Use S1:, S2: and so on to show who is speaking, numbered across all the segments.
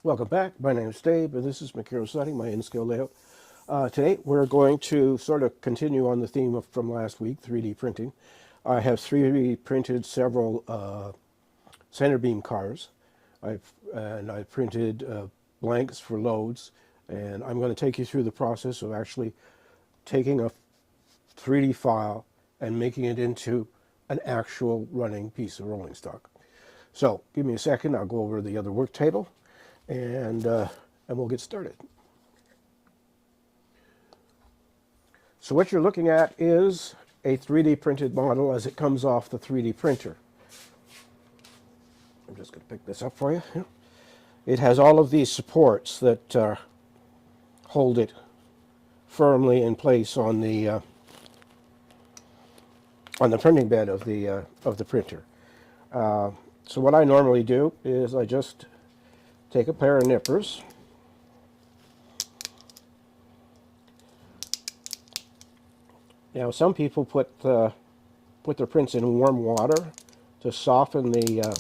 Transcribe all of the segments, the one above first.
S1: Welcome back. My name is Dave, and this is Material Setting, my in-scale layout. Today, we're going to sort of continue on the theme from last week, 3D printing. I have 3D printed several center beam cars. I've printed blanks for loads, and I'm going to take you through the process of actually taking a 3D file and making it into an actual running piece of rolling stock. So, give me a second. I'll go over the other work table, and we'll get started. So what you're looking at is a 3D printed model as it comes off the 3D printer. I'm just going to pick this up for you. It has all of these supports that hold it firmly in place on the printing bed of the printer. So what I normally do is I just take a pair of nippers, now some people put their prints in warm water to soften the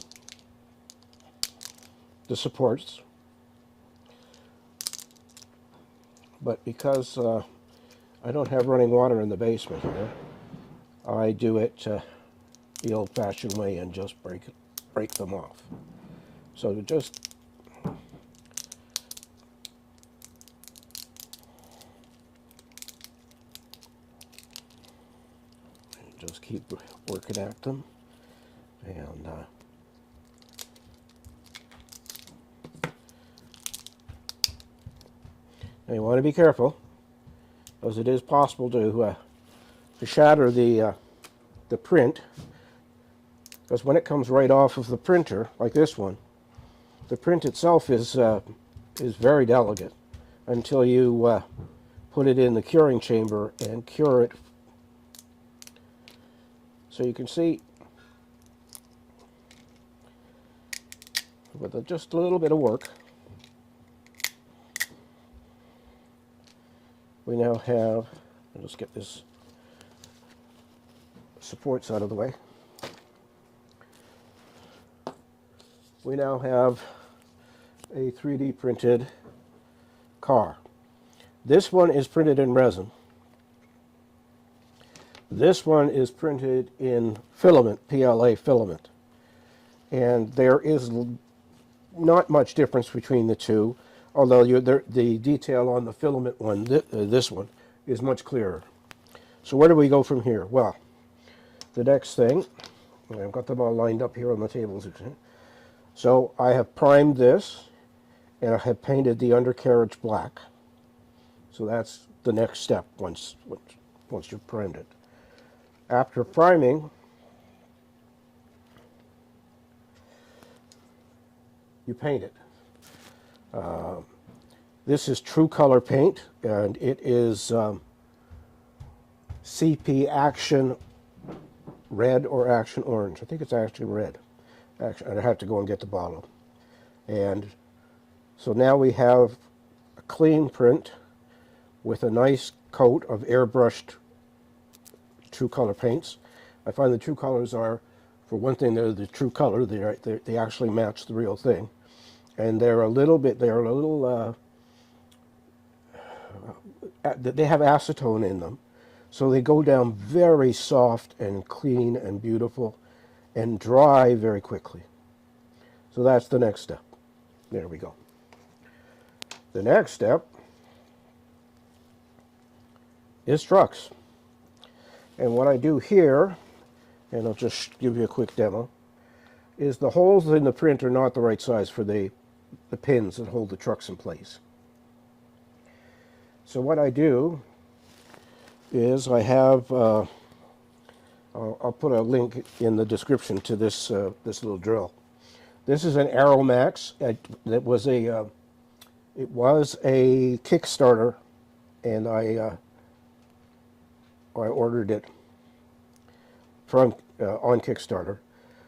S1: supports, but because I don't have running water in the basement here, I do it the old-fashioned way and just break them off. So to just keep working at them, and now you want to be careful, because it is possible to shatter the print, because when it comes right off of the printer, like this one, the print itself is very delicate until you put it in the curing chamber and cure it. So you can see, with just a little bit of work, we now have, I'll just get this supports out of the way. We now have a 3D printed car. This one is printed in resin. This one is printed in filament, PLA filament. And there is not much difference between the two, although the detail on the filament one, this one, is much clearer. So where do we go from here? Well, the next thing, I've got them all lined up here on the tables. So I have primed this, and I have painted the undercarriage black. So that's the next step once you've primed it. After priming, you paint it. This is True Color paint, and it is CP Action Red or Action Orange. I think it's actually red. Actually, I'd have to go and get the bottle. And so now we have a clean print with a nice coat of airbrushed True Color paints. I find the True Colors are, for one thing, they're the true color. They actually match the real thing, and they have acetone in them, so they go down very soft and clean and beautiful, and dry very quickly. So that's the next step. There we go. The next step is trucks. And what I do here, and I'll just give you a quick demo, is the holes in the print are not the right size for the pins that hold the trucks in place. So what I do is I have, I'll put a link in the description to this little drill. This is an ARROWMAX. It was a Kickstarter, and I ordered it from on Kickstarter.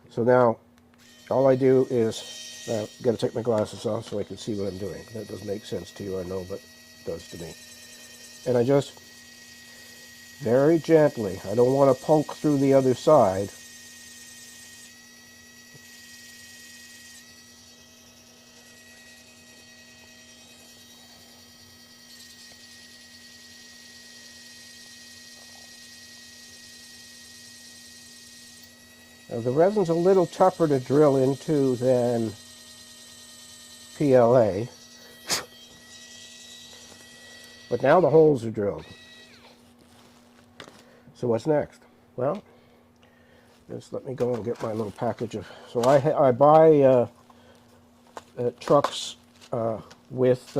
S1: So now all I do is got to take my glasses off so I can see what I'm doing. That doesn't make sense to you, I know, but it does to me. And I just very gently, I don't want to poke through the other side, Now, the resin's a little tougher to drill into than PLA, but now the holes are drilled. So what's next? Well, just let me go and get my little package of. So I buy trucks with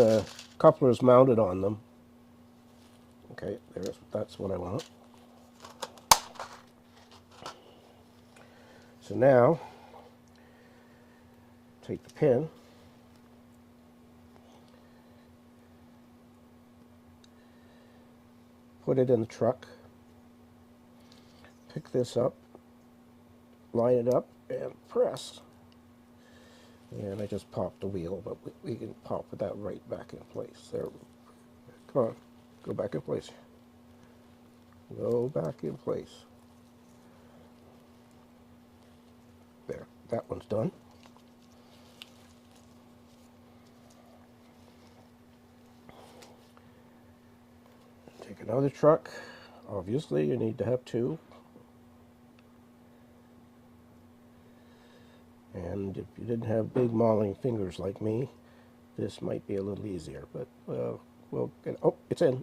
S1: couplers mounted on them. Okay, that's what I want. So now, take the pin, put it in the truck, pick this up, line it up, and press. And I just popped the wheel, but we can pop that right back in place. There. Come on, go back in place. Go back in place. There, that one's done. Take another truck. Obviously, you need to have two. And if you didn't have big mauling fingers like me, this might be a little easier. But we'll get. Oh, it's in.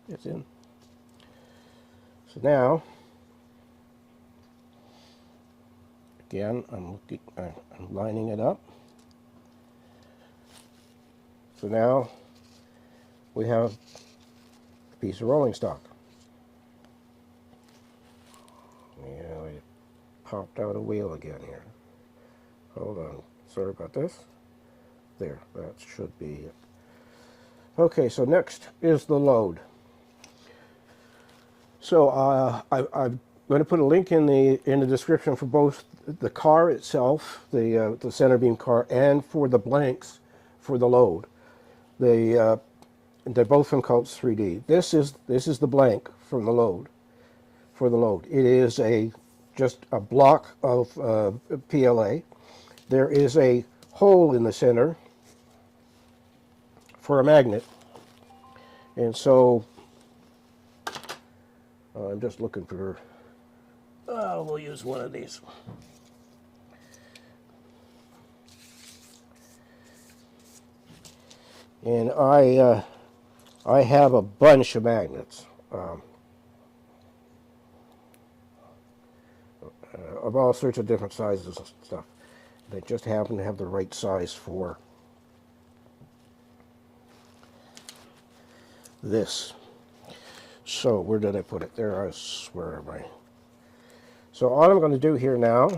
S1: It's in. So now, again, I'm lining it up. So now we have a piece of rolling stock. Yeah, we popped out a wheel again here. Hold on. Sorry about this. There, that should be it. Okay, so next is the load. So I'm going to put a link in the description for both the car itself, the center beam car, and for the blanks for the load. They're both from Cults 3D. This is the blank from the load. For the load, it is just a block of PLA. There is a hole in the center for a magnet, and so I'm just looking for. We'll use one of these. And I have a bunch of magnets of all sorts of different sizes and stuff. They just happen to have the right size for this. So where did I put it? There, where am I? So all I'm going to do here now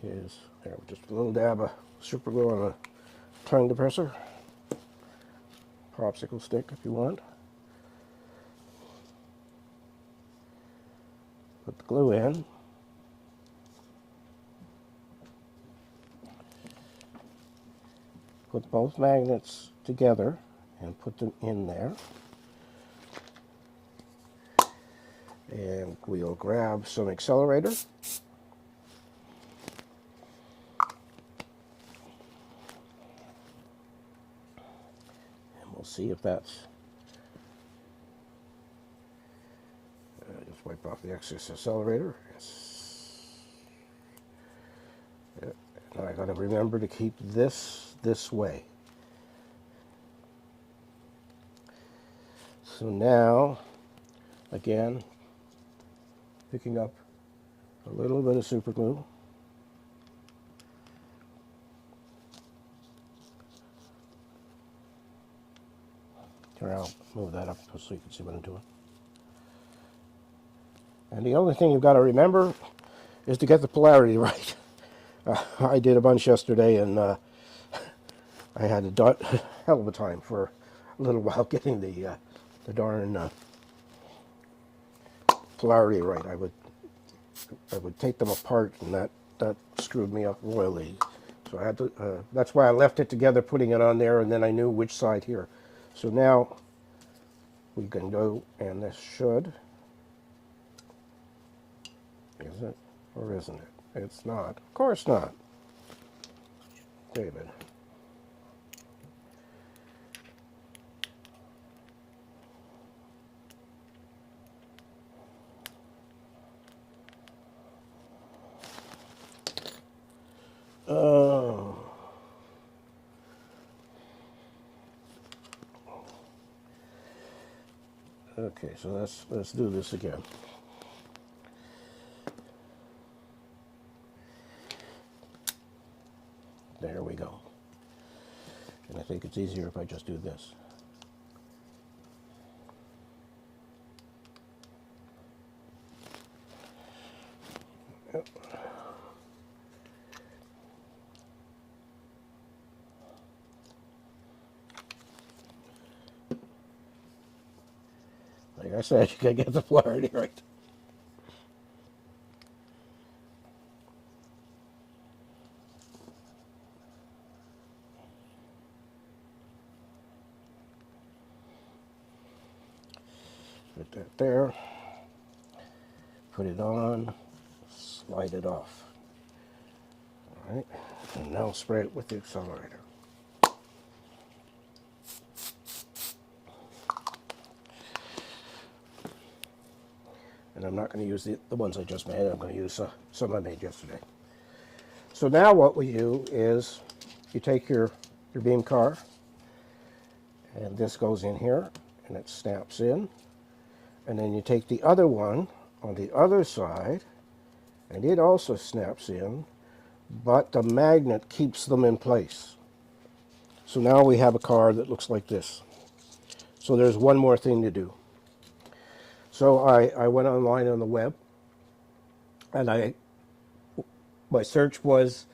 S1: is just a little dab of super glue on a tongue depressor, popsicle stick if you want. Put the glue in. Put both magnets together and put them in there. And we'll grab some accelerator. And we'll see if that's... just wipe off the excess accelerator. Yeah. And I got to remember to keep this way. So now, again, picking up a little bit of super glue. Here, I'll move that up so you can see what I'm doing. And the only thing you've got to remember is to get the polarity right. I did a bunch yesterday, and I had a hell of a time for a little while getting the darn polarity right. I would take them apart, and that screwed me up royally. So I had to. That's why I left it together, putting it on there, and then I knew which side here. So now we can go, and this should. Is it or isn't it? It's not. Of course not. David. Okay, so let's do this again. There we go. And I think it's easier if I just do this. Yep. Like I said, you gotta get the polarity right. Put that there. Put it on. Slide it off. All right. And now spray it with the accelerator. And I'm not going to use the ones I just made. I'm going to use some I made yesterday. So now what we do is you take your beam car, and this goes in here, and it snaps in. And then you take the other one on the other side, and it also snaps in, but the magnet keeps them in place. So now we have a car that looks like this. So there's one more thing to do. So I went online on the web, and my search was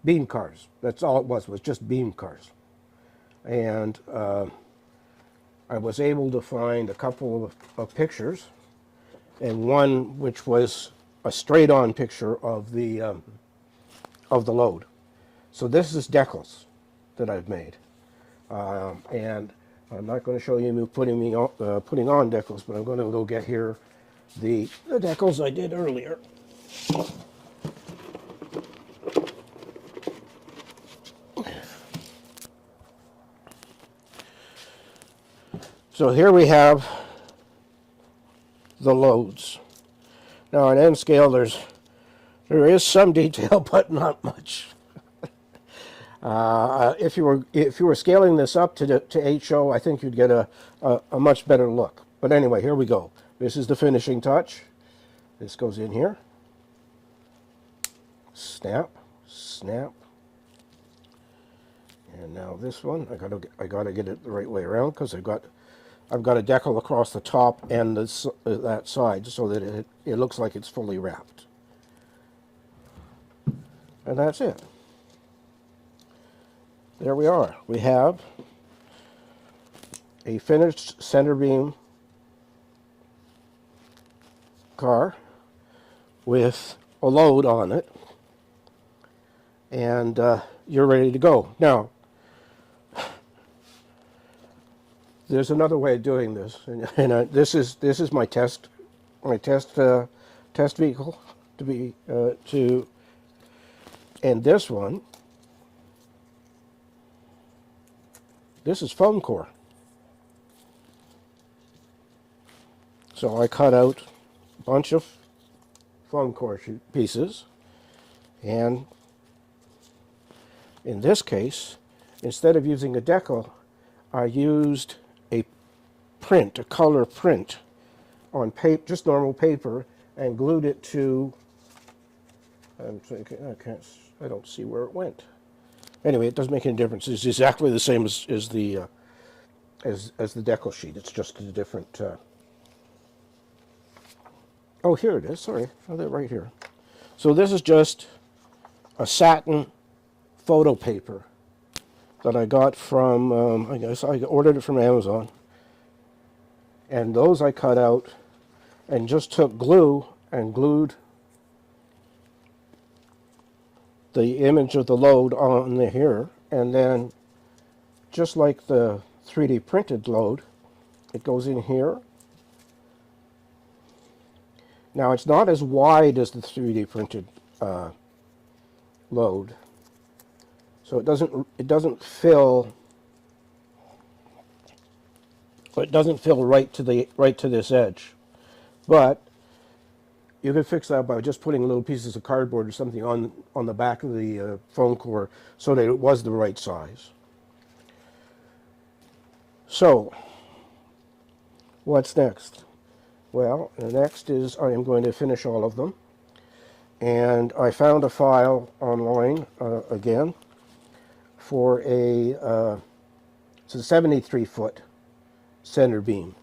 S1: beam cars. That's all it was just beam cars. And I was able to find a couple of pictures, and one which was a straight-on picture of the load. So this is decals that I've made, and I'm not going to show you me putting on decals, but I'm going to go get here the decals I did earlier. So here we have the loads. Now on end scale, there is some detail, but not much. If you were scaling this up to HO, I think you'd get a much better look. But anyway, here we go. This is the finishing touch. This goes in here. Snap, snap. And now this one, I gotta get it the right way around, because I've got a decal across the top and that side, so that it looks like it's fully wrapped. And that's it. There we are. We have a finished center beam car with a load on it, and you're ready to go. Now, there's another way of doing this, and this is my test vehicle and this one. This is foam core. So I cut out a bunch of foam core pieces, and in this case, instead of using a decal, I used a color print on paper, just normal paper, and glued it to. I don't see where it went. Anyway, it doesn't make any difference. It's exactly the same as the decal sheet. It's just a different. Oh, here it is. Sorry, oh, they're right here. So this is just a satin photo paper that I got from. I guess I ordered it from Amazon, and those I cut out and just took glue and glued the image of the load on here, and then just like the 3D printed load, it goes in here. Now it's not as wide as the 3D printed load, so it doesn't fill right to this edge, but you could fix that by just putting little pieces of cardboard or something on the back of the foam core so that it was the right size. So What's next? Well, the next is I am going to finish all of them. And I found a file online again for it's a 73-foot center beam.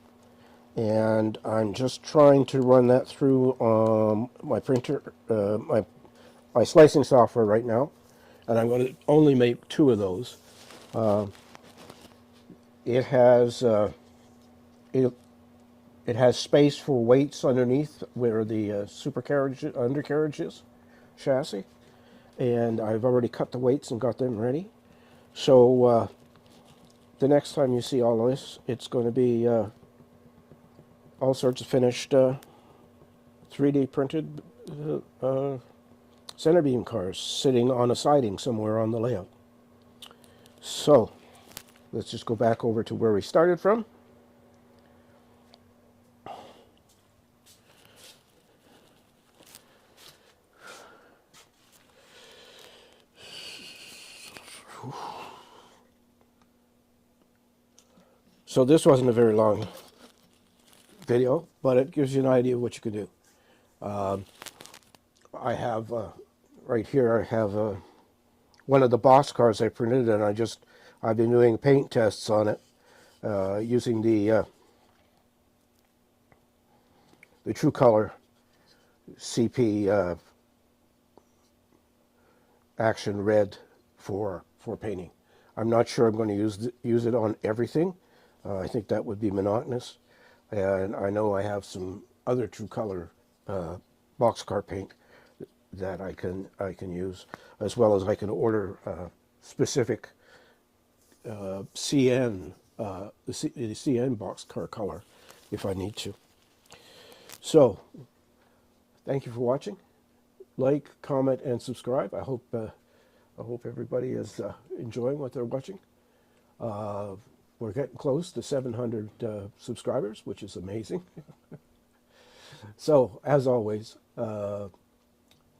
S1: And I'm just trying to run that through my printer, my slicing software right now. And I'm going to only make 2 of those. It has it has space for weights underneath where the undercarriage is, chassis. And I've already cut the weights and got them ready. So the next time you see all of this, it's going to be all sorts of finished 3D printed center beam cars sitting on a siding somewhere on the layout. So let's just go back over to where we started from. So this wasn't a very long video, but it gives you an idea of what you can do. I have right here, I have one of the box cars I printed, and I've been doing paint tests on it using the True Color CP Action Red for painting. I'm not sure I'm going to use it on everything. I think that would be monotonous. And I know I have some other True Color boxcar paint that I can use, as well as I can order specific CN the CN boxcar color if I need to. So, thank you for watching. Like, comment, and subscribe. I hope everybody is enjoying what they're watching. We're getting close to 700 subscribers, which is amazing. So, as always,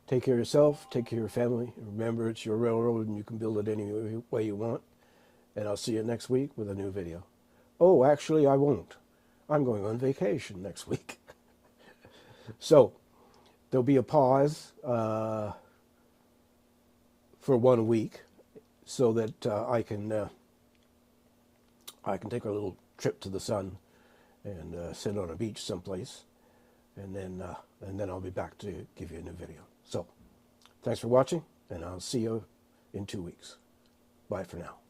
S1: take care of yourself, take care of your family. Remember, it's your railroad and you can build it any way you want. And I'll see you next week with a new video. Oh, actually, I won't. I'm going on vacation next week. So, there'll be a pause for 1 week so that I can take a little trip to the sun and sit on a beach someplace, and then I'll be back to give you a new video. So, thanks for watching, and I'll see you in 2 weeks. Bye for now.